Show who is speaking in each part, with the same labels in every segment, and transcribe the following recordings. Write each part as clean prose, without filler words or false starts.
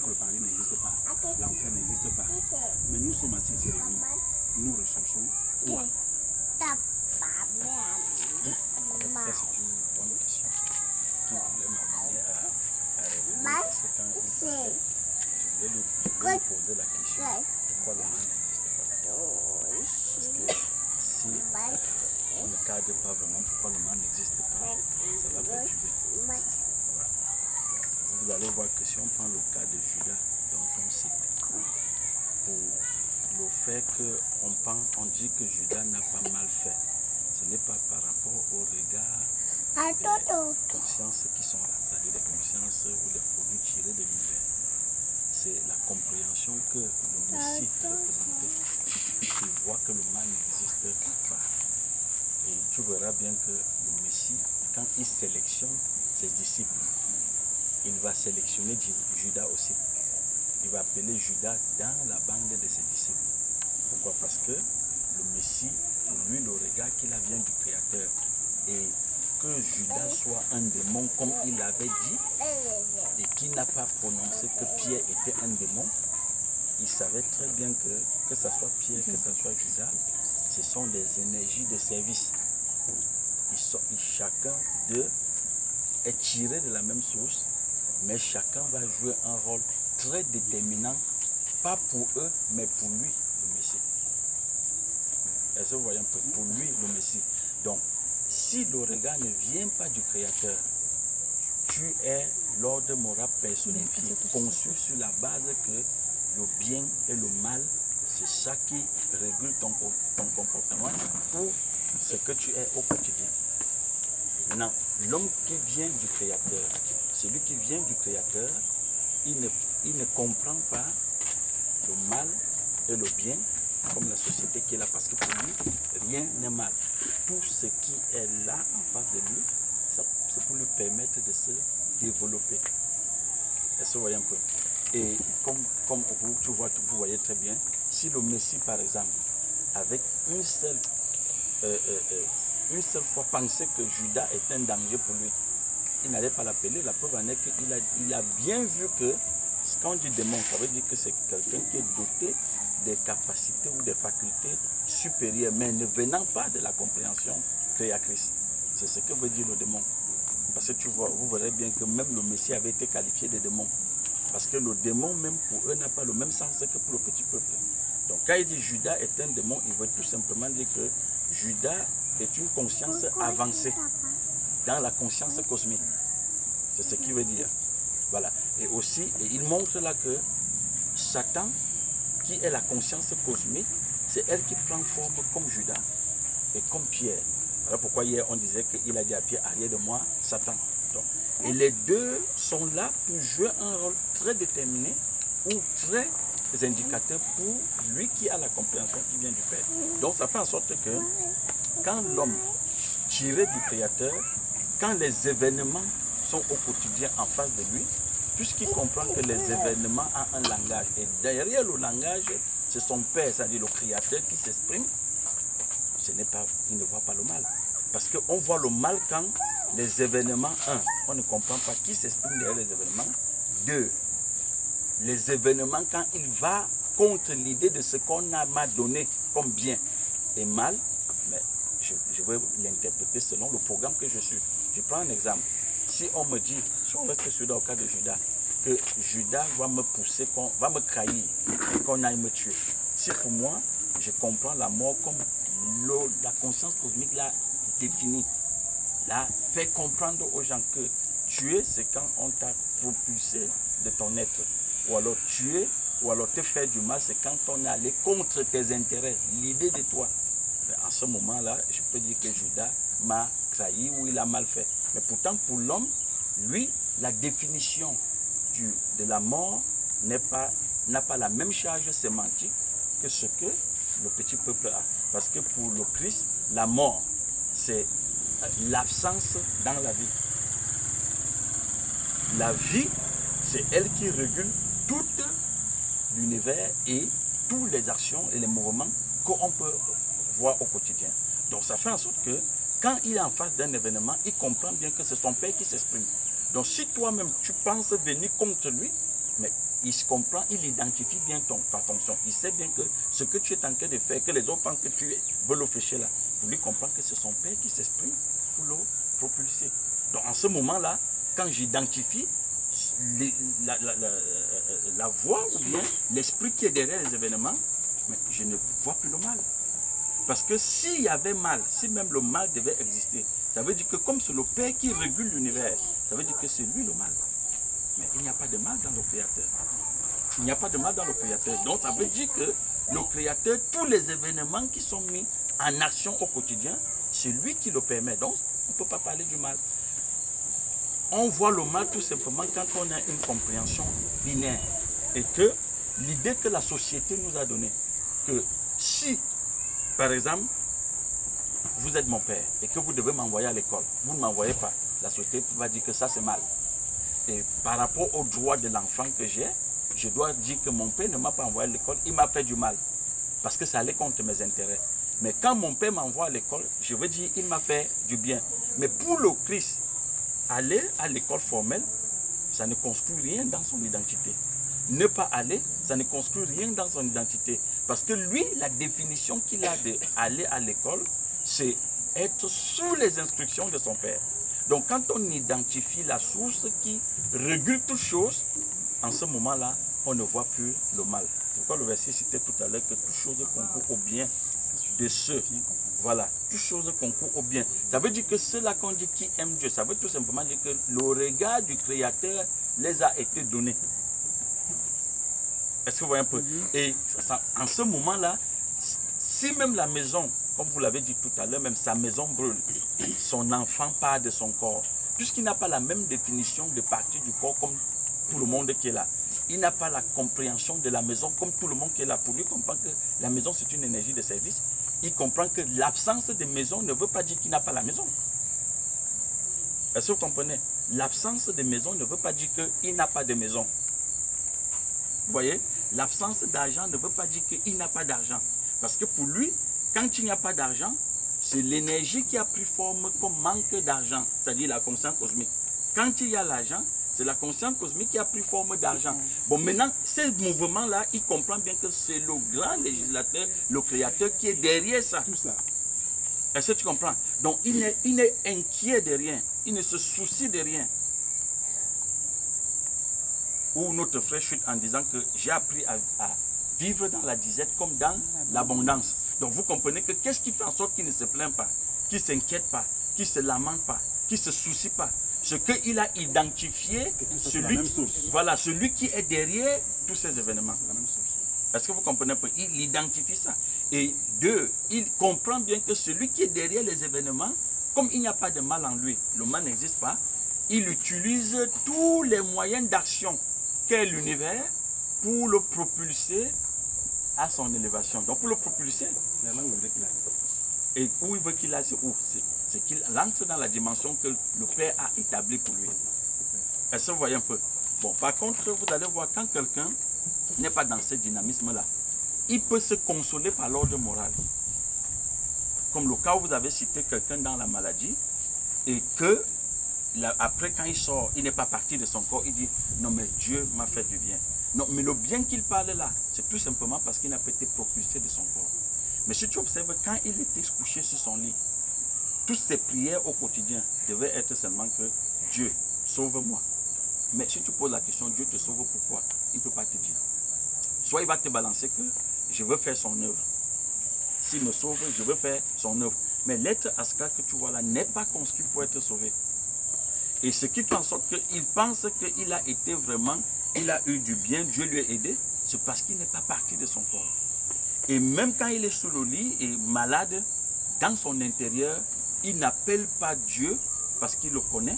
Speaker 1: le paradis n'existe pas, l'enfer n'existe pas. Mais nous sommes assis ici réunis. Nous recherchons quoi?
Speaker 2: Ça,
Speaker 3: c'est une bonne question qui voulait m'amener à répondre parce que quand je voulais lui poser la question pourquoi le mal n'existe pas. Parce que si on ne cadre pas vraiment pourquoi le mal n'existe pas, ça va perturber. Voilà. Vous allez voir que si on prend le cas de Judas dont on cite, pour le fait qu'on dit que Judas n'a pas mal fait, ce n'est pas par rapport au regard des consciences qui sont là, c'est-à-dire des consciences ou des produits tirés de l'univers. C'est la compréhension que le Messie représentait, qui voit que le mal n'existe pas. Et tu verras bien que le Messie, quand il sélectionne ses disciples, il va sélectionner Judas aussi. Il va appeler Judas dans la bande de ses disciples. Pourquoi? Parce que le Messie, pour lui, le regard qu'il a vient du Créateur. Et que Judas soit un démon, comme il l'avait dit, et qu'il n'a pas prononcé que Pierre était un démon, il savait très bien que ce soit Pierre, que ce soit Judas, ce sont des énergies de service. Chacun d'eux est tiré de la même source, mais chacun va jouer un rôle très déterminant, pas pour eux, mais pour lui, le Messie. Est-ce que vous voyez un peu? Pour lui, le Messie. Donc, si le regard ne vient pas du Créateur, tu es l'ordre moral personnifié, conçu sur la base que le bien et le mal, c'est ça qui régule ton comportement pour ce que tu es au quotidien. Maintenant, l'homme qui vient du Créateur, celui qui vient du Créateur, il ne comprend pas le mal et le bien comme la société qui est là, parce que pour lui, rien n'est mal. Tout ce qui est là en face de lui, c'est pour lui permettre de se développer. Est-ce que vous voyez un peu? Et comme vous voyez très bien, si le Messie, par exemple, avec une seule fois pensait que Judas est un danger pour lui, il n'allait pas l'appeler. La preuve en est qu'il a bien vu que, quand on dit démon, ça veut dire que c'est quelqu'un qui est doté des capacités ou des facultés supérieures, mais ne venant pas de la compréhension créatrice. C'est ce que veut dire le démon. Parce que vous verrez bien que même le Messie avait été qualifié de démon. Parce que le démon, même pour eux, n'a pas le même sens que pour le petit peuple. Donc quand il dit Judas est un démon, il veut tout simplement dire que Judas est une conscience avancée dans la conscience cosmique. C'est ce qu'il veut dire. Voilà. Et aussi, il montre là que Satan, qui est la conscience cosmique, c'est elle qui prend forme comme Judas et comme Pierre. Voilà pourquoi hier on disait qu'il a dit à Pierre, arrière de moi, Satan. Donc, et les deux sont là pour jouer un rôle très déterminé ou très indicateur pour lui qui a la compréhension qui vient du Père. Donc ça fait en sorte que quand l'homme tiré du Créateur, quand les événements sont au quotidien en face de lui, puisqu'il comprend que les événements ont un langage, et derrière le langage, c'est son Père, c'est-à-dire le Créateur qui s'exprime, il ne voit pas le mal. Parce qu'on voit le mal quand les événements, on ne comprend pas qui s'exprime derrière les événements. 2, les événements quand il va contre l'idée de ce qu'on m'a donné comme bien et mal, mais je vais l'interpréter selon le programme que je suis. Je prends un exemple. Si on me dit, si on reste sur le cas de Judas, que Judas va me pousser, va me trahir, qu'on aille me tuer. Si pour moi, je comprends la mort comme la conscience cosmique l'a définie, l'a fait comprendre aux gens que tuer, c'est quand on t'a propulsé de ton être. Ou alors tuer, ou alors te faire du mal, c'est quand on est allé contre tes intérêts, l'idée de toi. En ce moment-là, je peux dire que Judas m'a trahi ou il a mal fait. Mais pourtant, pour l'homme, lui, la définition de la mort n'a pas la même charge sémantique que ce que le petit peuple a. Parce que pour le Christ, la mort, c'est l'absence dans la vie. La vie, c'est elle qui régule tout l'univers et toutes les actions et les mouvements qu'on peut voir au quotidien. Donc ça fait en sorte que quand il est en face d'un événement, il comprend bien que c'est son Père qui s'exprime. Donc si toi-même tu penses venir contre lui, mais il se comprend, il identifie bien ta fonction. Il sait bien que ce que tu es en train de faire, que les autres pensent que tu veux le flécher là, pour lui comprendre que c'est son père qui s'exprime pour le propulser. Donc en ce moment-là, quand j'identifie la voix ou bien l'esprit qui est derrière les événements, mais je ne vois plus le mal. Parce que s'il y avait mal, si même le mal devait exister, ça veut dire que comme c'est le Père qui régule l'univers, ça veut dire que c'est lui le mal. Mais il n'y a pas de mal dans le Créateur. Il n'y a pas de mal dans le Créateur. Donc ça veut dire que le Créateur, tous les événements qui sont mis en action au quotidien, c'est lui qui le permet. Donc on ne peut pas parler du mal. On voit le mal tout simplement quand on a une compréhension binaire. Et que l'idée que la société nous a donnée, que si, par exemple, vous êtes mon père et que vous devez m'envoyer à l'école, vous ne m'envoyez pas, la société va dire que ça c'est mal. Et par rapport au droit de l'enfant que j'ai, je dois dire que mon père ne m'a pas envoyé à l'école, il m'a fait du mal. Parce que ça allait contre mes intérêts. Mais quand mon père m'envoie à l'école, je veux dire il m'a fait du bien. Mais pour le Christ, aller à l'école formelle, ça ne construit rien dans son identité. Ne pas aller, ça ne construit rien dans son identité. Parce que lui, la définition qu'il a d'aller à l'école, c'est être sous les instructions de son père. Donc quand on identifie la source qui régule toutes choses, en ce moment-là, on ne voit plus le mal. C'est pourquoi le verset citait tout à l'heure que toutes choses concourent au bien de ceux. Voilà, toutes choses concourent au bien. Ça veut dire que ceux-là qu'on dit qui aiment Dieu, ça veut tout simplement dire que le regard du Créateur les a été donné. Est-ce que vous voyez un peu? Et en ce moment-là, si même la maison, comme vous l'avez dit tout à l'heure, même sa maison brûle, son enfant part de son corps, puisqu'il n'a pas la même définition de partie du corps comme tout le monde qui est là. Il n'a pas la compréhension de la maison comme tout le monde qui est là. Pour lui comprendre que la maison c'est une énergie de service, il comprend que l'absence de maison ne veut pas dire qu'il n'a pas la maison. Est-ce que vous comprenez? L'absence de maison ne veut pas dire qu'il n'a pas de maison. Vous voyez? L'absence d'argent ne veut pas dire qu'il n'a pas d'argent. Parce que pour lui, quand il n'y a pas d'argent, c'est l'énergie qui a pris forme comme manque d'argent, c'est-à-dire la conscience cosmique. Quand il y a l'argent, c'est la conscience cosmique qui a pris forme d'argent. Bon, maintenant, ce mouvement-là, il comprend bien que c'est le grand législateur, le créateur qui est derrière ça.
Speaker 1: Tout ça.
Speaker 3: Est-ce que tu comprends? Donc, il n'est inquiet de rien. Il ne se soucie de rien. Ou notre frère chute en disant que j'ai appris à vivre dans la disette comme dans l'abondance. Donc, vous comprenez que qu'est-ce qui fait en sorte qu'il ne se plaint pas, qu'il ne s'inquiète pas, qu'il ne se lamente pas, qu'il ne se soucie pas? Ce qu'il a identifié, celui qui est derrière tous ces événements. Est-ce que vous comprenez un peu? Il identifie ça. Et deux, il comprend bien que celui qui est derrière les événements, comme il n'y a pas de mal en lui, le mal n'existe pas, il utilise tous les moyens d'action qu'est l'univers pour le propulser à son élévation. Donc pour le propulser, et où il veut qu'il aille, c'est où? C'est qu'il entre dans la dimension que le Père a établie pour lui. Est-ce que vous voyez un peu? Bon, par contre, vous allez voir, quand quelqu'un n'est pas dans ce dynamisme-là, il peut se consoler par l'ordre moral. Comme le cas où vous avez cité quelqu'un dans la maladie, et que, après quand il sort, il n'est pas parti de son corps, il dit, non mais Dieu m'a fait du bien. Non, mais le bien qu'il parle là, c'est tout simplement parce qu'il n'a pas été propulsé de son corps. Mais si tu observes, quand il était couché sur son lit, toutes ses prières au quotidien devaient être seulement que Dieu, sauve-moi. Mais si tu poses la question, Dieu te sauve pourquoi? Il ne peut pas te dire. Soit il va te balancer que je veux faire son œuvre. S'il me sauve, je veux faire son œuvre. Mais l'être astral que tu vois là n'est pas construit pour être sauvé. Et ce qui fait en sorte qu'il pense qu'il a été vraiment, il a eu du bien, Dieu lui a aidé, c'est parce qu'il n'est pas parti de son corps. Et même quand il est sous le lit et malade, dans son intérieur, il n'appelle pas Dieu parce qu'il le connaît,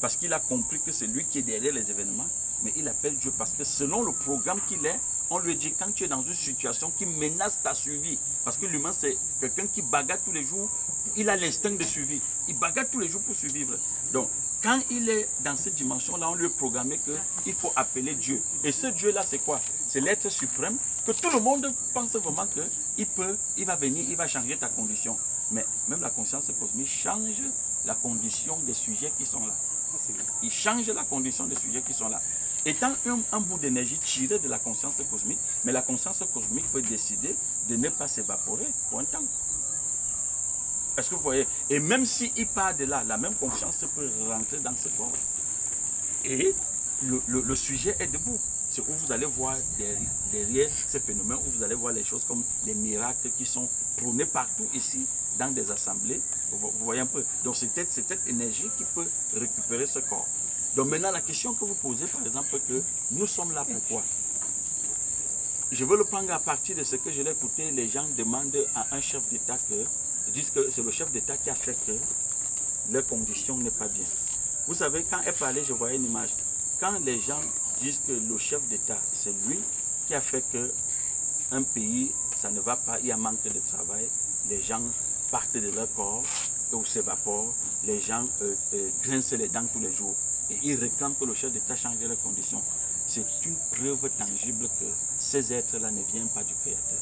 Speaker 3: parce qu'il a compris que c'est lui qui est derrière les événements, mais il appelle Dieu parce que selon le programme qu'il est, on lui dit quand tu es dans une situation qui menace ta survie, parce que l'humain c'est quelqu'un qui bagarre tous les jours, il a l'instinct de survie, il bagarre tous les jours pour survivre. Donc quand il est dans cette dimension-là, on lui a programmé qu'il faut appeler Dieu. Et ce Dieu-là c'est quoi? C'est l'être suprême, que tout le monde pense vraiment qu'il va venir, il va changer ta condition. Mais même la conscience cosmique change la condition des sujets qui sont là. Il change la condition des sujets qui sont là. étant un bout d'énergie tiré de la conscience cosmique, mais la conscience cosmique peut décider de ne pas s'évaporer pour un temps. Est-ce que vous voyez? Et même s'il part de là, la même conscience peut rentrer dans ce corps. Et le sujet est debout. C'est où vous allez voir derrière ces phénomènes, où vous allez voir les choses comme les miracles qui sont prônés partout ici, dans des assemblées. Vous voyez un peu. Donc c'est cette énergie qui peut récupérer ce corps. Donc maintenant, la question que vous posez, par exemple, que nous sommes là pourquoi? Je veux le prendre à partir de ce que je l'ai écouté. Les gens demandent à un chef d'État disent que c'est le chef d'État qui a fait que leur condition n'est pas bien. Vous savez, quand elle parlait, je voyais une image. Quand les gens disent que le chef d'État, c'est lui qui a fait que un pays, ça ne va pas, il y a manque de travail, les gens partent de leur corps ou s'évaporent, les gens grincent les dents tous les jours. Et ils réclament que le chef d'État change leurs conditions. C'est une preuve tangible que ces êtres-là ne viennent pas du Créateur.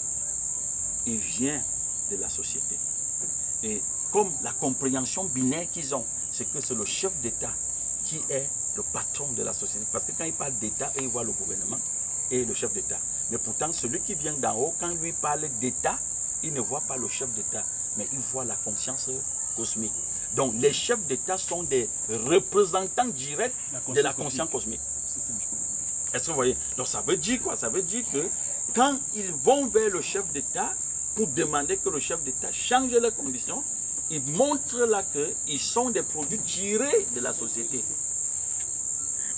Speaker 3: Ils viennent de la société. Et comme la compréhension binaire qu'ils ont, c'est que c'est le chef d'État qui est le patron de la société. Parce que quand il parle d'État, il voit le gouvernement et le chef d'État. Mais pourtant, celui qui vient d'en haut, quand lui parle d'État, il ne voit pas le chef d'État, mais il voit la conscience cosmique. Donc les chefs d'État sont des représentants directs de la conscience cosmique. Est-ce que vous voyez? Donc ça veut dire quoi? Ça veut dire que quand ils vont vers le chef d'État pour demander que le chef d'État change les conditions, ils montrent là qu'ils sont des produits tirés de la société.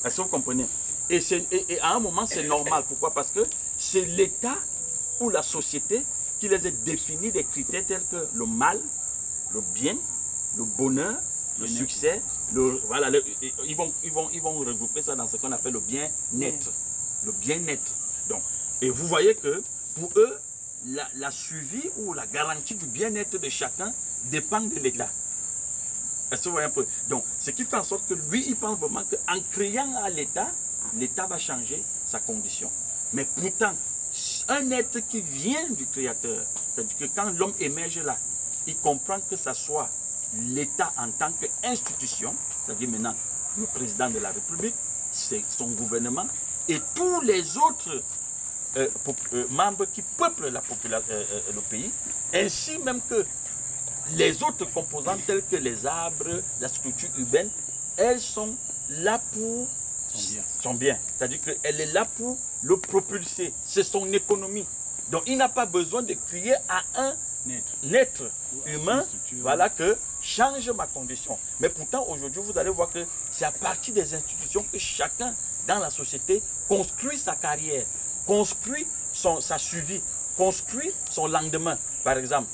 Speaker 3: Est-ce que vous comprenez? Et à un moment, c'est normal. Pourquoi? Parce que c'est l'État ou la société qui les a définis des critères tels que le mal, le bien, le bonheur, le succès. Voilà, ils vont regrouper ça dans ce qu'on appelle le bien-être. Le bien-être. Donc, et vous voyez que pour eux, la suivi ou la garantie du bien-être de chacun dépend de l'État. Est-ce que vous voyez un peu? Donc, ce qui fait en sorte que lui, il pense vraiment qu'en créant à l'État, l'État va changer sa condition. Mais pourtant, un être qui vient du Créateur, c'est-à-dire que quand l'homme émerge là, il comprend que ce soit l'État en tant qu'institution, c'est-à-dire maintenant le président de la République, c'est son gouvernement, et tous les autres membres qui peuplent le pays, ainsi même que les autres composantes telles que les arbres, la structure urbaine, elles sont là pour son bien. C'est-à-dire qu'elle est là pour le propulser. C'est son économie. Donc il n'a pas besoin de crier à un être humain, voilà, que change ma condition. Mais pourtant aujourd'hui vous allez voir que c'est à partir des institutions que chacun dans la société construit sa carrière, construit sa suivi, construit son lendemain. Par exemple,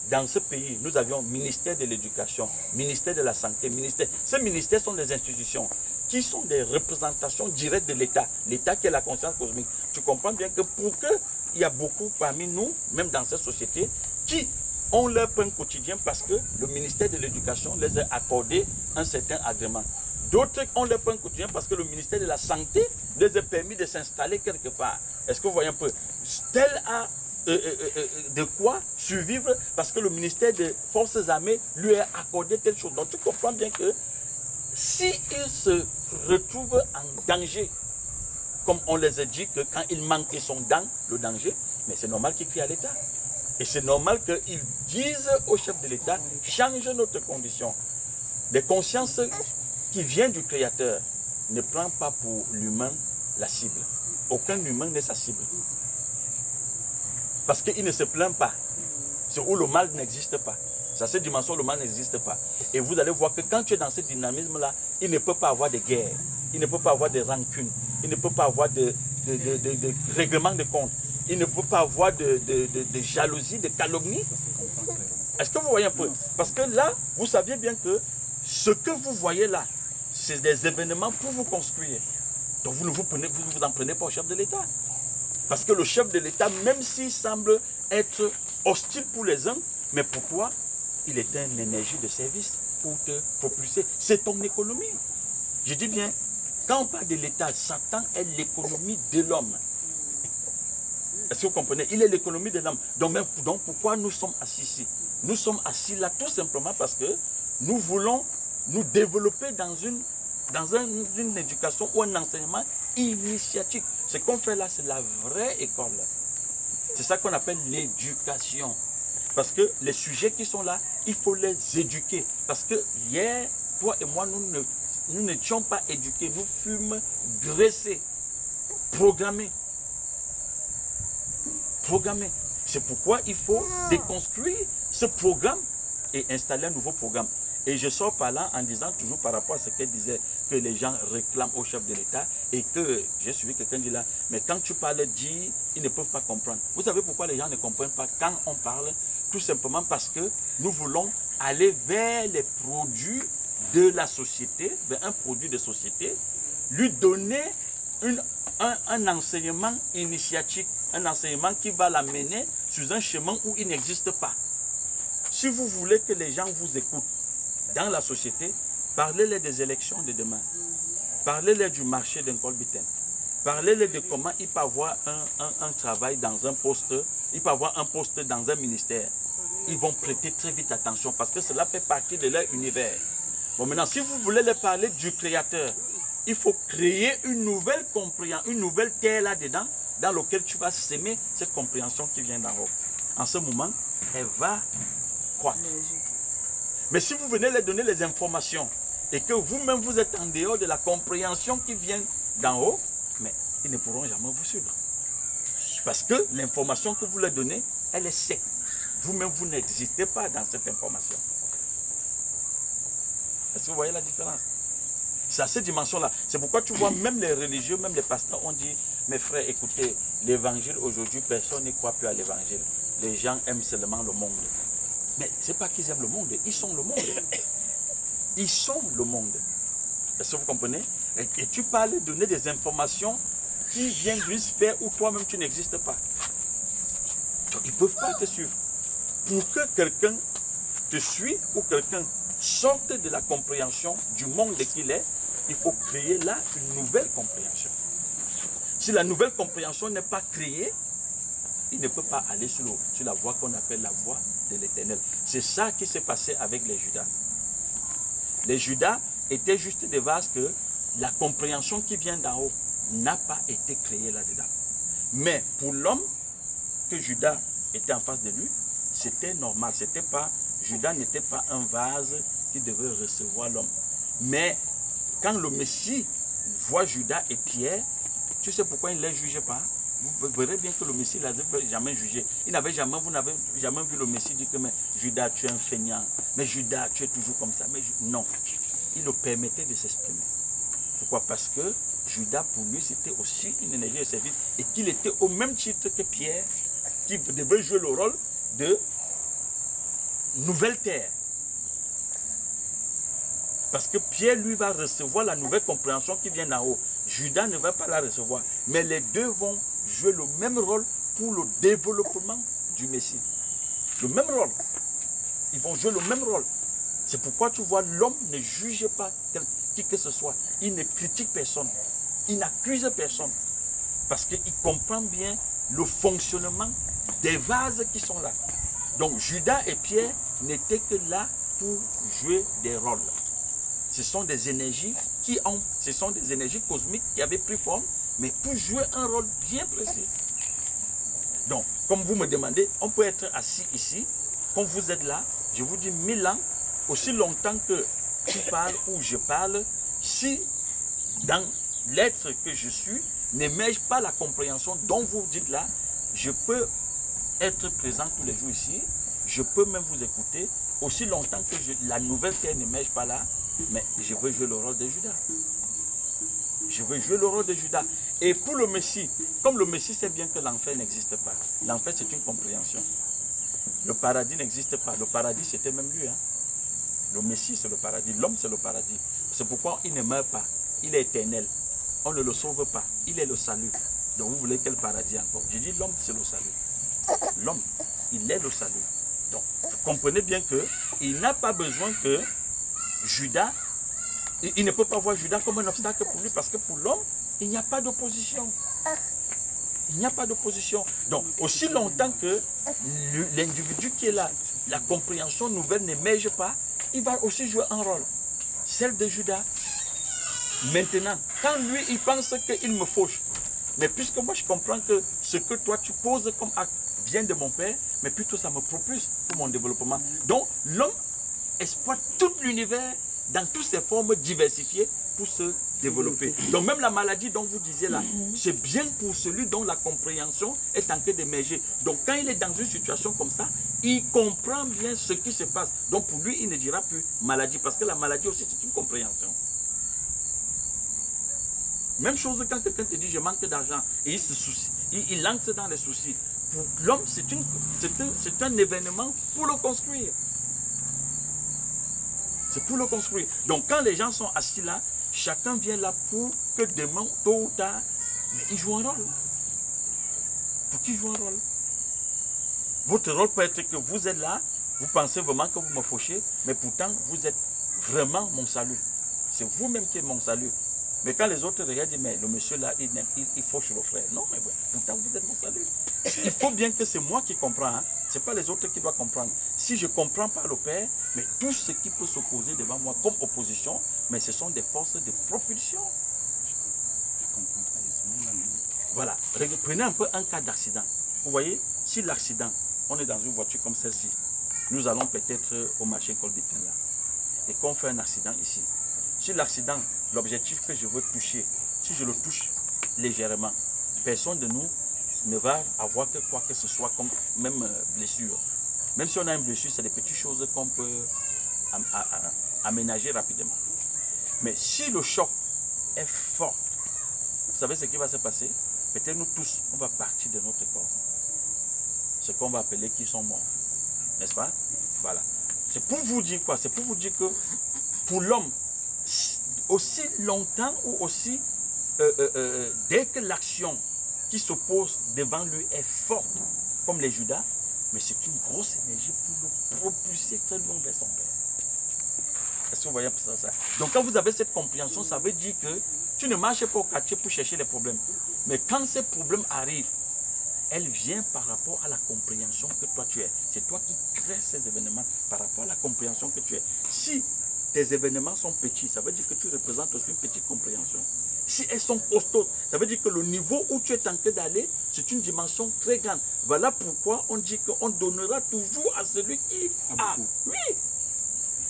Speaker 3: dans ce pays, nous avions ministère de l'éducation, ministère de la santé, ministère. Ces ministères sont des institutions qui sont des représentations directes de l'État. L'État qui est la conscience cosmique. Tu comprends bien que pour que il y a beaucoup parmi nous, même dans cette société, qui ont leur pain quotidien parce que le ministère de l'éducation les a accordé un certain agrément. D'autres ont leur pain quotidien parce que le ministère de la santé les a permis de s'installer quelque part. Est-ce que vous voyez un peu? Tel a de quoi survivre parce que le ministère des Forces armées lui a accordé telle chose. Donc tu comprends bien que s'il se retrouve en danger, comme on les a dit que quand ils manquent sont dans le danger, mais c'est normal qu'ils crient à l'État. Et c'est normal qu'ils disent au chef de l'État, change notre condition. Les consciences qui viennent du Créateur ne prend pas pour l'humain la cible. Aucun humain n'est sa cible. Parce qu'il ne se plaint pas. C'est où le mal n'existe pas. Dans cette dimension, le mal n'existe pas. Et vous allez voir que quand tu es dans ce dynamisme-là, il ne peut pas avoir de guerre. Il ne peut pas avoir de rancune. Il ne peut pas avoir de règlement de compte. Il ne peut pas avoir de jalousie, de calomnie. Est-ce que vous voyez un peu? Parce que là, vous saviez bien que ce que vous voyez là, c'est des événements pour vous construire. Donc vous ne vous en prenez pas au chef de l'État. Parce que le chef de l'État, même s'il semble être hostile pour les uns, mais pour toi, il est une énergie de service pour te propulser. C'est ton économie. Je dis bien, quand on parle de l'État, Satan est l'économie de l'homme. Est-ce que vous comprenez? Il est l'économie de l'homme. Donc pourquoi nous sommes assis ici? Nous sommes assis là tout simplement parce que nous voulons nous développer dans une dans une éducation ou un enseignement initiatique. Ce qu'on fait là, c'est la vraie école. C'est ça qu'on appelle l'éducation. Parce que les sujets qui sont là, il faut les éduquer. Parce que hier, toi et moi, nous n'étions pas éduqués. Nous fûmes dressés, programmés. Programmés. C'est pourquoi il faut déconstruire ce programme et installer un nouveau programme. Et je sors par là en disant toujours par rapport à ce qu'elle disait, que les gens réclament au chef de l'État et que j'ai suivi quelqu'un dit là, mais quand tu parles dit, ils ne peuvent pas comprendre. Vous savez pourquoi les gens ne comprennent pas quand on parle? Tout simplement parce que nous voulons aller vers les produits de la société, vers un produit de société, lui donner un enseignement initiatique, un enseignement qui va l'amener sur un chemin où il n'existe pas. Si vous voulez que les gens vous écoutent dans la société, parlez-les des élections de demain. Parlez-les du marché d'un colbitain. Parlez-les de comment il peut avoir un travail dans un poste, il peut avoir un poste dans un ministère. Ils vont prêter très vite attention parce que cela fait partie de leur univers. Bon, maintenant, si vous voulez leur parler du Créateur, il faut créer une nouvelle compréhension, une nouvelle terre là-dedans, dans laquelle tu vas s'aimer cette compréhension qui vient d'en haut. En ce moment, elle va croître. Mais si vous venez leur donner les informations et que vous-même vous êtes en dehors de la compréhension qui vient d'en haut, mais ils ne pourront jamais vous suivre. Parce que l'information que vous leur donnez, elle est sec. Vous-même, vous n'existez pas dans cette information. Est-ce que vous voyez la différence? C'est à cette dimension-là. C'est pourquoi tu vois, même les religieux, même les pasteurs ont dit, mes frères, écoutez, l'évangile aujourd'hui, personne n'y croit plus à l'évangile. Les gens aiment seulement le monde. Mais ce n'est pas qu'ils aiment le monde, ils sont le monde. Ils sont le monde. Est-ce que vous comprenez? Et tu parles de donner des informations qui viennent d'une sphère où toi-même tu n'existes pas. Ils ne peuvent pas te suivre. Pour que quelqu'un te suive ou quelqu'un sorte de la compréhension du monde qu'il est, il faut créer là une nouvelle compréhension. Si la nouvelle compréhension n'est pas créée, il ne peut pas aller sur la voie qu'on appelle la voie de l'Éternel. C'est ça qui s'est passé avec les Judas. Les Judas étaient juste des vases que la compréhension qui vient d'en haut n'a pas été créée là-dedans. Mais pour l'homme que Judas était en face de lui, c'était normal. Judas n'était pas un vase qui devait recevoir l'homme. Mais quand le Messie voit Judas et Pierre, tu sais pourquoi il ne les jugeait pas? Vous verrez bien que le Messie ne l'avait jamais jugé. Vous n'avez jamais vu le Messie dire que mais Judas, tu es un feignant. Mais Judas, tu es toujours comme ça. Mais non, il le permettait de s'exprimer. Pourquoi? Parce que Judas, pour lui, c'était aussi une énergie de service et qu'il était au même titre que Pierre, qui devait jouer le rôle de nouvelle terre. Parce que Pierre, lui, va recevoir la nouvelle compréhension qui vient d'en haut. Judas ne va pas la recevoir. Mais les deux vont jouer le même rôle pour le développement du Messie. Le même rôle. Ils vont jouer le même rôle. C'est pourquoi tu vois, l'homme ne juge pas qui que ce soit. Il ne critique personne. Il n'accuse personne. Parce qu'il comprend bien le fonctionnement des vases qui sont là. Donc Judas et Pierre n'étaient que là pour jouer des rôles. Ce sont des énergies ce sont des énergies cosmiques qui avaient pris forme, mais pour jouer un rôle bien précis. Donc, comme vous me demandez, on peut être assis ici, comme vous êtes là, je vous dis 1000 ans, aussi longtemps que tu parles ou je parle, si dans l'être que je suis, n'émerge pas la compréhension dont vous dites là, je peux être présent tous les jours ici, je peux même vous écouter, aussi longtemps que la nouvelle terre n'émerge pas là, mais je veux jouer le rôle de Judas. Je veux jouer le rôle de Judas. Et pour le Messie, comme le Messie sait bien que l'enfer n'existe pas, l'enfer c'est une compréhension. Le paradis n'existe pas. Le paradis c'était même lui. Hein. Le Messie c'est le paradis, l'homme c'est le paradis. C'est pourquoi il ne meurt pas. Il est éternel. On ne le sauve pas. Il est le salut. Donc vous voulez quel paradis encore? Je dis l'homme c'est le salut. L'homme, il est le salut. Donc vous comprenez bien qu'il n'a pas besoin que Judas, il ne peut pas voir Judas comme un obstacle pour lui parce que pour l'homme, il n'y a pas d'opposition. Il n'y a pas d'opposition. Donc, aussi longtemps que l'individu qui est là, la compréhension nouvelle n'émerge pas, il va aussi jouer un rôle. Celle de Judas. Maintenant, quand lui, il pense qu'il me fauche, mais puisque moi, je comprends que ce que toi, tu poses comme acte vient de mon père, mais plutôt ça me propulse pour mon développement. Donc, l'homme exploite tout l'univers dans toutes ses formes diversifiées pour se développer. Donc, même la maladie dont vous disiez là, c'est bien pour celui dont la compréhension est en train d'émerger. Donc, quand il est dans une situation comme ça, il comprend bien ce qui se passe. Donc, pour lui, il ne dira plus maladie, parce que la maladie aussi, c'est une compréhension. Même chose quand quelqu'un te dit je manque d'argent et il se soucie, il lance dans les soucis. Pour l'homme, c'est un événement pour le construire. C'est pour le construire. Donc quand les gens sont assis là, chacun vient là pour que demain, tôt ou tard, mais il joue un rôle. Pour qui joue un rôle? Votre rôle peut être que vous êtes là, vous pensez vraiment que vous me fauchez, mais pourtant vous êtes vraiment mon salut. C'est vous-même qui êtes mon salut. Mais quand les autres regardent, disent, mais le monsieur là, il fauche le frère. Non, mais pourtant vous êtes mon salut. Il faut bien que c'est moi qui comprends. Hein. Ce n'est pas les autres qui doivent comprendre. Si je ne comprends pas le Père, mais tout ce qui peut s'opposer devant moi comme opposition, mais ce sont des forces de propulsion.
Speaker 1: Je comprends très aisément.
Speaker 3: Voilà. Prenez un peu un cas d'accident. Vous voyez, si l'accident, on est dans une voiture comme celle-ci, nous allons peut-être au marché Colbitin là, et qu'on fait un accident ici. Si l'accident, l'objectif que je veux toucher, si je le touche légèrement, personne de nous ne va avoir que quoi que ce soit comme même blessure. Même si on a une blessure, c'est des petites choses qu'on peut aménager rapidement. Mais si le choc est fort, vous savez ce qui va se passer? Peut-être nous tous, on va partir de notre corps. Ce qu'on va appeler qui sont morts. N'est-ce pas? Voilà. C'est pour vous dire quoi? C'est pour vous dire que pour l'homme, aussi longtemps ou aussi dès que l'action qui s'oppose devant lui est forte, comme les Judas, mais c'est une grosse énergie pour le propulser très loin vers son Père. Est-ce que vous voyez ça? Donc quand vous avez cette compréhension, ça veut dire que tu ne marches pas au quartier pour chercher les problèmes. Mais quand ces problèmes arrivent, elle vient par rapport à la compréhension que toi tu es. C'est toi qui crées ces événements par rapport à la compréhension que tu es. Si tes événements sont petits, ça veut dire que tu représentes aussi une petite compréhension. Si elles sont costaudes, ça veut dire que le niveau où tu es tenté d'aller, c'est une dimension très grande. Voilà pourquoi on dit qu'on donnera toujours à celui qui a. Oui.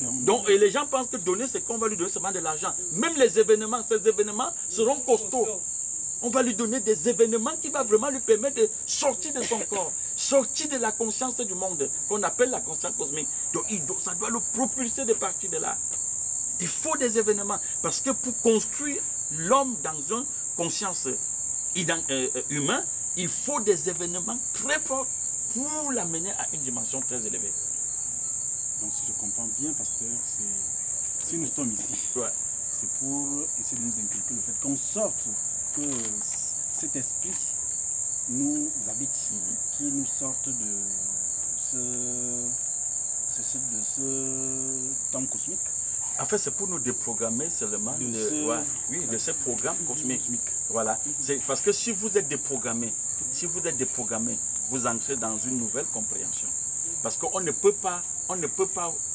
Speaker 3: Donc, et les gens pensent que donner, c'est qu'on va lui donner seulement de l'argent. Même les événements, ces événements seront costauds. On va lui donner des événements qui vont vraiment lui permettre de sortir de son corps, sortir de la conscience du monde, qu'on appelle la conscience cosmique. Donc, ça doit le propulser de partir de là. Il faut des événements, parce que pour construire l'homme dans une conscience humaine, il faut des événements très forts pour l'amener à une dimension très élevée.
Speaker 1: Donc si je comprends bien, pasteur, si nous sommes ici,
Speaker 3: ouais,
Speaker 1: c'est pour essayer de nous inculquer le fait qu'on sorte, que cet esprit nous habite, qui nous sorte de ce temps cosmique.
Speaker 3: En fait, c'est pour nous déprogrammer seulement de ce programme cosmique. Voilà. C'est parce que si vous êtes déprogrammé, vous entrez dans une nouvelle compréhension. Parce qu'on ne peut pas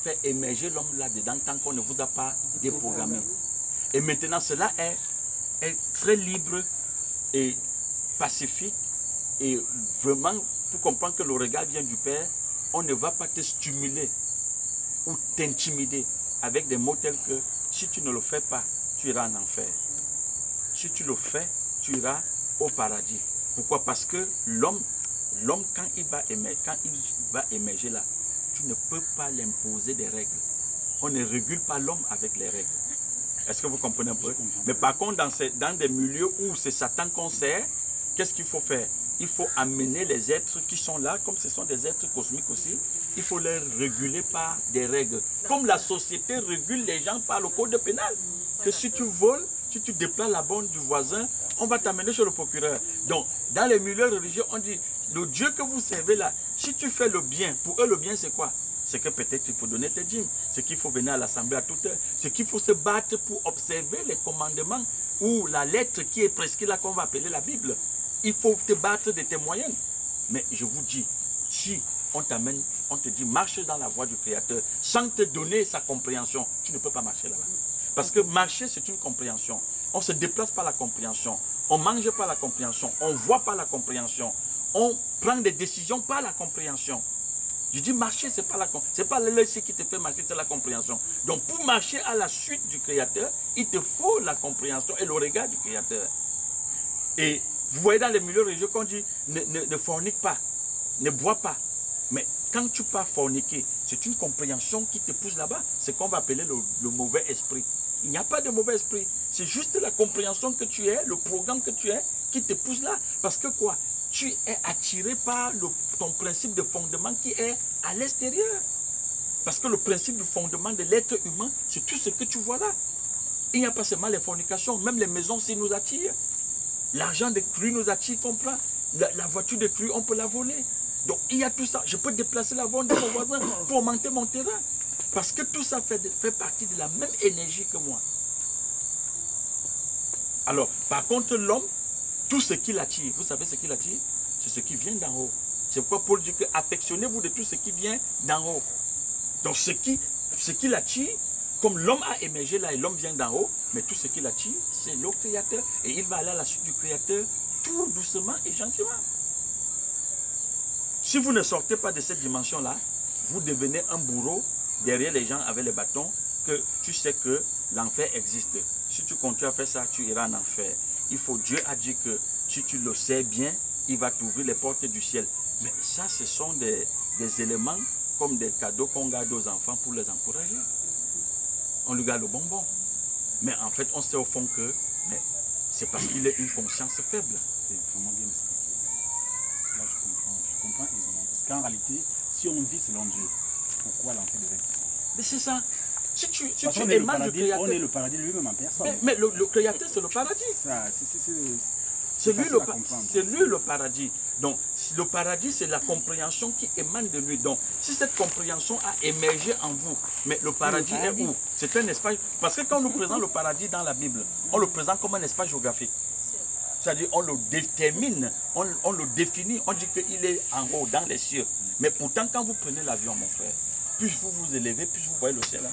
Speaker 3: faire émerger l'homme là-dedans tant qu'on ne vous a pas déprogrammé. Et maintenant, cela est très libre et pacifique. Et vraiment, pour comprendre que le regard vient du Père, on ne va pas te stimuler ou t'intimider avec des mots tels que si tu ne le fais pas, tu iras en enfer. Si tu le fais, tu iras au paradis. Pourquoi? Parce que l'homme, quand il va émerger là, tu ne peux pas l'imposer des règles. On ne régule pas l'homme avec les règles. Est-ce que vous comprenez un peu? Mais par contre, dans des milieux où c'est Satan qu'on sert, qu'est-ce qu'il faut faire? Il faut amener les êtres qui sont là, comme ce sont des êtres cosmiques aussi, il faut les réguler par des règles. Comme la société régule les gens par le code pénal. Que si tu voles, si tu déplaces la borne du voisin, on va t'amener chez le procureur. Donc, dans les milieux religieux, on dit, le Dieu que vous servez là, si tu fais le bien, pour eux le bien c'est quoi? C'est que peut-être il faut donner tes dîmes, c'est qu'il faut venir à l'assemblée à toute heure, c'est qu'il faut se battre pour observer les commandements ou la lettre qui est prescrite là qu'on va appeler la Bible. Il faut te battre de tes moyens. Mais je vous dis, si on t'amène, on te dit marche dans la voie du Créateur, sans te donner sa compréhension, tu ne peux pas marcher là-bas. Parce que marcher, c'est une compréhension. On se déplace par la compréhension. On mange par la compréhension. On voit par la compréhension. On prend des décisions par la compréhension. Je dis marcher, c'est pas l'œil qui te fait marcher, c'est la compréhension. Donc pour marcher à la suite du Créateur, il te faut la compréhension et le regard du Créateur. Et vous voyez dans les milieux religieux qu'on dit ne fornique pas, ne bois pas. Mais quand tu pars forniquer, c'est une compréhension qui te pousse là-bas. C'est qu'on va appeler le mauvais esprit. Il n'y a pas de mauvais esprit. C'est juste la compréhension que tu es, le programme que tu es, qui te pousse là. Parce que quoi? Tu es attiré par ton principe de fondement qui est à l'extérieur. Parce que le principe du fondement de l'être humain, c'est tout ce que tu vois là. Il n'y a pas seulement les fornications, même les maisons, ça nous attire. L'argent de cru nous attire, comprends? La voiture de cru, on peut la voler. Donc il y a tout ça. Je peux déplacer la vente de mon voisin pour augmenter mon terrain. Parce que tout ça fait partie de la même énergie que moi. Alors, par contre, l'homme, tout ce qui l'attire, vous savez ce qui l'attire? C'est ce qui vient d'en haut. C'est pourquoi Paul dit que affectionnez-vous de tout ce qui vient d'en haut. Donc ce qui l'attire, comme l'homme a émergé là et l'homme vient d'en haut, mais tout ce qui l'attire, c'est le Créateur. Et il va aller à la suite du Créateur, tout doucement et gentiment. Si vous ne sortez pas de cette dimension-là, vous devenez un bourreau derrière les gens avec les bâtons, que tu sais que l'enfer existe. Si tu continues à faire ça, tu iras en enfer. Dieu a dit que si tu le sais bien, il va t'ouvrir les portes du ciel. Mais ça, ce sont des éléments comme des cadeaux qu'on garde aux enfants pour les encourager. On lui garde le bonbon. Mais en fait, on sait au fond que c'est parce qu'il a une conscience faible.
Speaker 1: C'est vraiment bien expliqué. Là, je comprends aisément. Parce qu'en réalité, si on vit selon Dieu, pourquoi l'enfer devrait exister?
Speaker 3: Mais c'est ça. Si tu
Speaker 1: émanes du Créateur, on est le paradis lui-même en personne.
Speaker 3: Mais le Créateur, c'est le paradis. C'est lui le paradis. Donc, le paradis, c'est la compréhension qui émane de lui. Donc, si cette compréhension a émergé en vous, mais le paradis est où? C'est un espace. Parce que quand on nous présente le paradis dans la Bible, on le présente comme un espace géographique. C'est-à-dire, on le détermine, on le définit, on dit qu'il est en haut, dans les cieux. Mais pourtant, quand vous prenez l'avion, mon frère, plus vous vous élevez, plus vous voyez le ciel. Hein.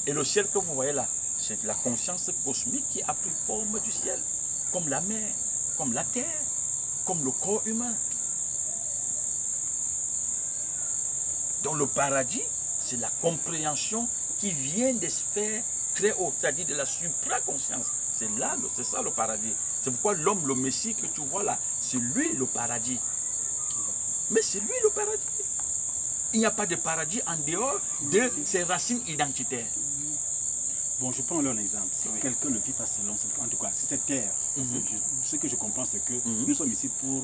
Speaker 3: Et le ciel que vous voyez là, c'est la conscience cosmique qui a pris forme du ciel, comme la mer, comme la terre, comme le corps humain. Donc le paradis, c'est la compréhension qui vient des sphères très hautes, c'est-à-dire de la supraconscience. C'est ça le paradis. C'est pourquoi l'homme, le Messie que tu vois là, c'est lui le paradis. Mais c'est lui le paradis. Il n'y a pas de paradis en dehors de ses racines identitaires.
Speaker 1: Bon, je prends là un exemple. Si quelqu'un ne vit pas selon, en tout cas, si cette terre, ce que je comprends, c'est que nous sommes ici pour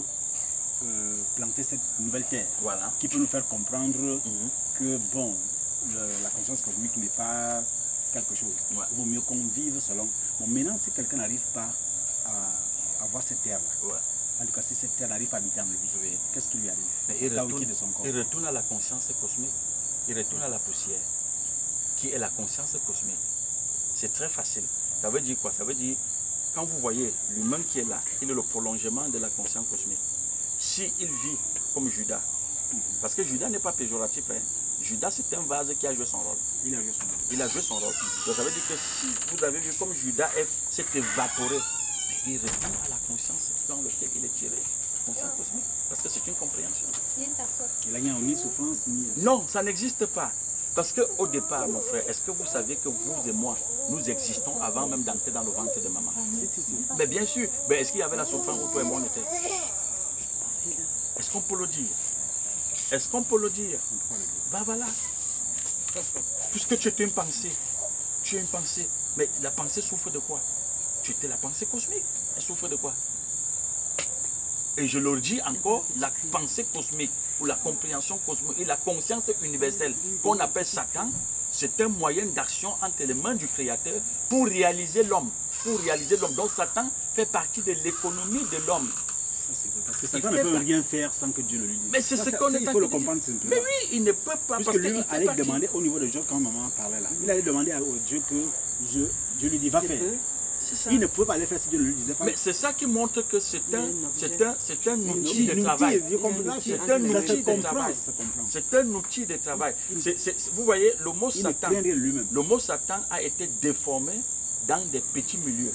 Speaker 1: planter cette nouvelle terre, qui peut nous faire comprendre que, bon, la conscience cosmique n'est pas quelque chose. Il vaut mieux qu'on vive selon. Bon, maintenant, si quelqu'un n'arrive pas à voir cette terre-là, en tout cas, si cette terre n'arrive pas à habiter en lui, qu'est-ce qui lui arrive?
Speaker 3: Il retourne à la conscience cosmique. Il retourne à la poussière, qui est la conscience cosmique. C'est très facile. Ça veut dire quoi? Ça veut dire, quand vous voyez l'humain qui est là, il est le prolongement de la conscience cosmique. S'il vit comme Judas, parce que Judas n'est pas péjoratif, hein. Judas c'est un vase qui a joué son rôle. Il a joué son rôle. Donc ça veut dire que si vous avez vu comme Judas s'est évaporé, il retourne à la conscience dans laquelle il est tiré. Conscience cosmique. Parce que c'est une compréhension.
Speaker 1: Il n'y a ni souffrance, ni...
Speaker 3: Non, ça n'existe pas. Parce qu'au départ, mon frère, est-ce que vous savez que vous et moi, nous existons avant même d'entrer dans le ventre de maman? Mais bien sûr. Mais est-ce qu'il y avait la souffrance où toi et moi on était? Est-ce qu'on peut le dire? Est-ce qu'on peut le dire? Ben voilà. Puisque tu étais une pensée. Tu es une pensée. Mais la pensée souffre de quoi? Tu étais la pensée cosmique. Elle souffre de quoi? Et je le dis encore, la pensée cosmique, ou la compréhension cosmique, et la conscience universelle, qu'on appelle Satan, c'est un moyen d'action entre les mains du Créateur pour réaliser l'homme. Donc Satan fait partie de l'économie de l'homme.
Speaker 1: Parce que Satan ne peut rien faire sans que Dieu le lui dise.
Speaker 3: Mais c'est ce qu'on est.
Speaker 1: Il faut le comprendre simplement.
Speaker 3: Mais oui, il ne peut pas.
Speaker 1: Parce que lui allait demander au niveau de Job, quand maman parlait là, il allait demander au Dieu que Dieu lui dit va faire. Il ne pouvait pas aller faire si Dieu ne lui disait pas.
Speaker 3: Mais c'est ça qui montre que c'est un outil de travail. C'est un outil de travail. C'est un outil de travail. Vous voyez, le mot Satan a été déformé dans des petits milieux.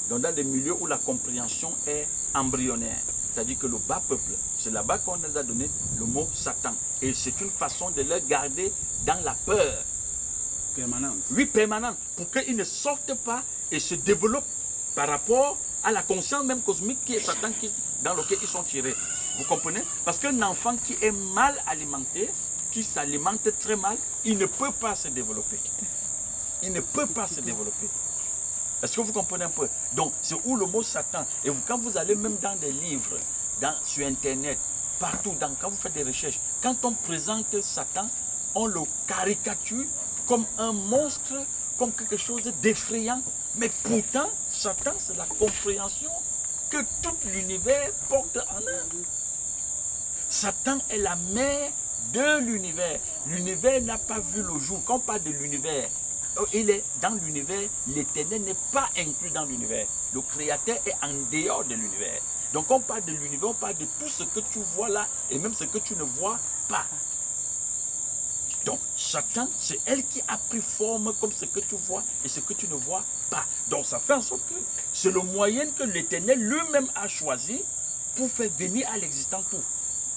Speaker 3: Donc dans des milieux où la compréhension est embryonnaire. C'est-à-dire que le bas peuple, c'est là-bas qu'on nous a donné le mot Satan. Et c'est une façon de le garder dans la peur.
Speaker 1: Permanente.
Speaker 3: Oui, permanente. Pour qu'ils ne sortent pas et se développent par rapport à la conscience même cosmique qui est Satan, dans lequel ils sont tirés. Vous comprenez? Parce qu'un enfant qui est mal alimenté, qui s'alimente très mal, il ne peut pas se développer. Il ne peut pas se développer. Est-ce que vous comprenez un peu? Donc, c'est où le mot Satan. Et quand vous allez même dans des livres, sur Internet, partout, quand vous faites des recherches, quand on présente Satan, on le caricature comme un monstre, comme quelque chose d'effrayant. Mais pourtant, Satan, c'est la compréhension que tout l'univers porte en eux. Satan est la mère de l'univers. L'univers n'a pas vu le jour. Quand on parle de l'univers, il est dans l'univers, l'éternel n'est pas inclus dans l'univers. Le créateur est en dehors de l'univers. Donc on parle de l'univers, on parle de tout ce que tu vois là et même ce que tu ne vois pas. Donc Satan, c'est elle qui a pris forme comme ce que tu vois et ce que tu ne vois pas. Donc ça fait en sorte que c'est le moyen que l'éternel lui-même a choisi pour faire venir à l'existence tout.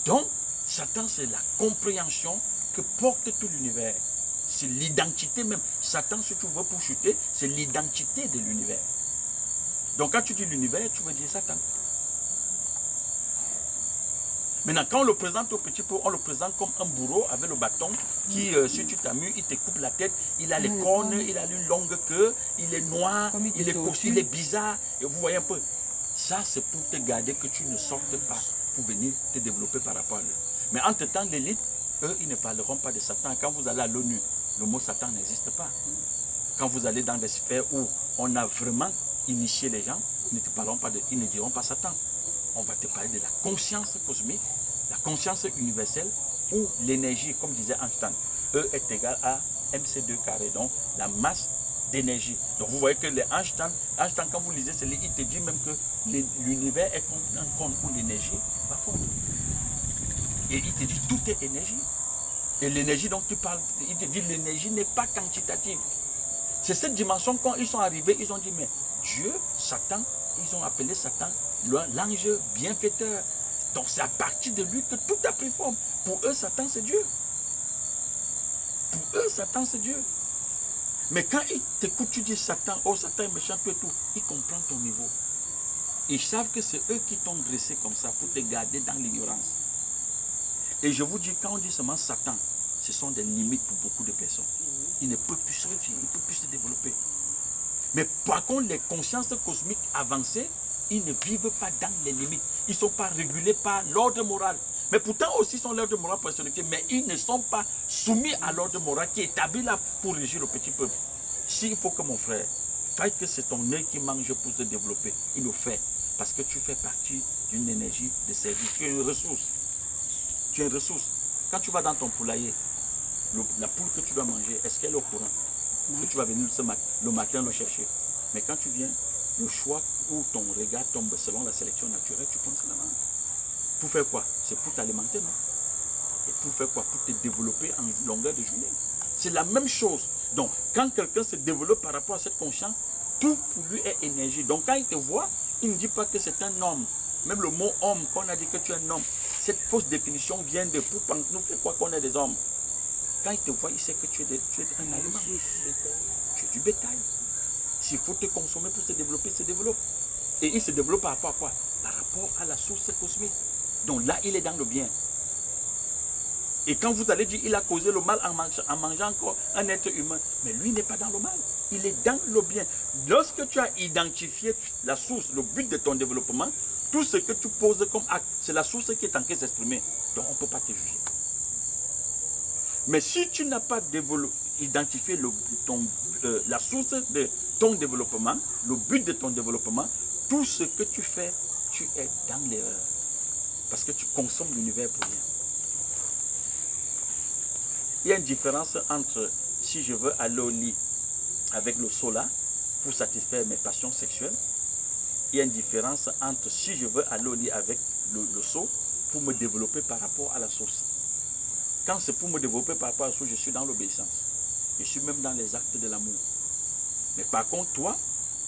Speaker 3: Donc Satan, c'est la compréhension que porte tout l'univers. C'est l'identité même. Satan, si tu veux pour chuter, c'est l'identité de l'univers. Donc quand tu dis l'univers, tu veux dire Satan. Maintenant, quand on le présente au petit peu, on le présente comme un bourreau avec le bâton qui, si tu t'amuses, il te coupe la tête, il a les cornes, il a une longue queue, il est noir, il est bizarre. Et vous voyez un peu, ça c'est pour te garder que tu ne sortes pas, pour venir te développer par rapport à lui. Mais entre-temps, l'élite, eux, ils ne parleront pas de Satan. Quand vous allez à l'ONU, le mot Satan n'existe pas. Quand vous allez dans des sphères où on a vraiment initié les gens, ils ne diront pas Satan. On va te parler de la conscience cosmique, la conscience universelle, où l'énergie, comme disait Einstein, E est égal à mc2 carré, donc la masse d'énergie. Donc vous voyez que les Einstein, quand vous lisez ce livre, il te dit même que l'univers est un compte où l'énergie va fondre. Et il te dit tout est énergie. Et l'énergie dont tu parles, il te dit l'énergie n'est pas quantitative. C'est cette dimension, quand ils sont arrivés, ils ont dit, mais Dieu, Satan, ils ont appelé Satan l'ange bienfaiteur. Donc c'est à partir de lui que tout a pris forme. Pour eux, Satan, c'est Dieu. Pour eux, Satan, c'est Dieu. Mais quand ils t'écoutent, tu dis Satan, oh Satan est méchant, tout et tout, ils comprennent ton niveau. Ils savent que c'est eux qui t'ont dressé comme ça pour te garder dans l'ignorance. Et je vous dis, quand on dit seulement Satan, ce sont des limites pour beaucoup de personnes. Il ne peut plus sortir, il ne peut plus se développer. Mais par contre, les consciences cosmiques avancées, ils ne vivent pas dans les limites. Ils ne sont pas régulés par l'ordre moral. Mais pourtant aussi, ils sont l'ordre moral pour personnalité, mais ils ne sont pas soumis à l'ordre moral qui est établi là pour régir le petit peuple. S'il faut que mon frère fasse que c'est ton œil qui mange pour se développer, il le fait. Parce que tu fais partie d'une énergie de service. Tu es une ressource. Tu es une ressource. Quand tu vas dans ton poulailler, la poule que tu dois manger, est-ce qu'elle est au courant? Que tu vas venir le matin le chercher. Mais quand tu viens, le choix où ton regard tombe selon la sélection naturelle, tu penses là-bas. Pour faire quoi? C'est pour t'alimenter, non? Et pour faire quoi? Pour te développer en longueur de journée. C'est la même chose. Donc, quand quelqu'un se développe par rapport à cette conscience, tout pour lui est énergie. Donc, quand il te voit, il ne dit pas que c'est un homme. Même le mot homme, quand on a dit que tu es un homme, cette fausse définition vient de pour nous faire quoi qu'on est des hommes. Quand il te voit, il sait que tu es un aliment. Tu es du bétail. S'il faut te consommer pour se développer, il se développe. Et il se développe par rapport à quoi? Par rapport à la source cosmique. Donc là, il est dans le bien. Et quand vous allez dire il a causé le mal en mangeant encore un être humain, mais lui n'est pas dans le mal. Il est dans le bien. Lorsque tu as identifié la source, le but de ton développement, tout ce que tu poses comme acte, c'est la source qui est en train de s'exprimer. Donc on ne peut pas te juger. Mais si tu n'as pas identifié la source de ton développement, le but de ton développement, tout ce que tu fais, tu es dans l'erreur. Parce que tu consommes l'univers pour rien. Il y a une différence entre si je veux aller au lit avec le sola pour satisfaire mes passions sexuelles. Il y a une différence entre si je veux aller au lit avec le seau pour me développer par rapport à la source. Quand c'est pour me développer par rapport à la source, je suis dans l'obéissance. Je suis même dans les actes de l'amour. Mais par contre, toi,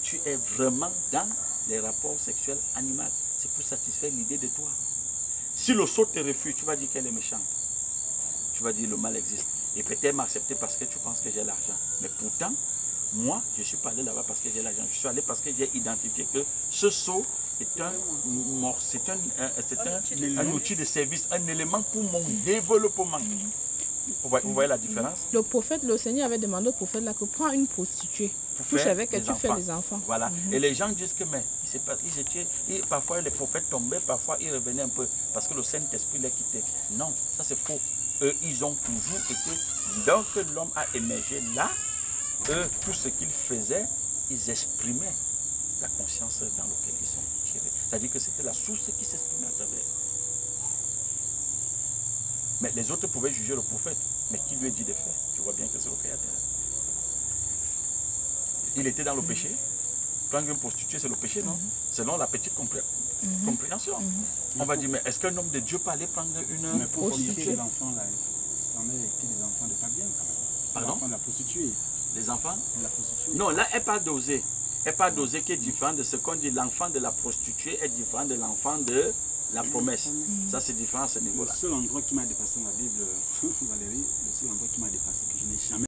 Speaker 3: tu es vraiment dans les rapports sexuels animaux. C'est pour satisfaire l'idée de toi. Si le seau te refuse, tu vas dire qu'elle est méchante. Tu vas dire le mal existe. Et peut-être m'accepter parce que tu penses que j'ai l'argent. Mais pourtant, moi, je ne suis pas allé là-bas parce que j'ai l'argent. Je suis allé parce que j'ai identifié que ce seau est un outil de service, un élément pour mon développement. Vous voyez la différence?
Speaker 2: Le prophète, le Seigneur avait demandé au prophète là que prends une prostituée. Couche avec elle, tu fais les enfants.
Speaker 3: Voilà. Et les gens disent que, mais, parfois les prophètes tombaient, parfois ils revenaient un peu, parce que le Saint-Esprit les quittait. Non, ça c'est faux. Eux, ils ont toujours été, donc l'homme a émergé là, eux, tout ce qu'ils faisaient, ils exprimaient la conscience dans laquelle ils sont tirés. C'est-à-dire que c'était la source qui s'exprimait à travers. Mais les autres pouvaient juger le prophète. Mais qui lui a dit de faire? Tu vois bien que c'est le Créateur. Il était dans le péché. Prendre une prostituée, c'est le péché, non? Selon la petite compréhension. On va dire, mais est-ce qu'un homme de Dieu peut aller prendre une
Speaker 1: mais pour prostituée? Les enfants, là, ça en est été des enfants de pas bien, quand même.
Speaker 3: Pardon?
Speaker 1: Les enfants de la prostituée.
Speaker 3: Les enfants?
Speaker 1: De la prostituée.
Speaker 3: Non, là, elle parle d'oser. Elle parle d'oser qui est différent de ce qu'on dit. L'enfant de la prostituée est différent de l'enfant de la promesse. Ça, c'est différent à ce niveau-là.
Speaker 1: Le seul endroit qui m'a dépassé dans la Bible, Valérie, le seul endroit qui m'a dépassé, que je n'ai jamais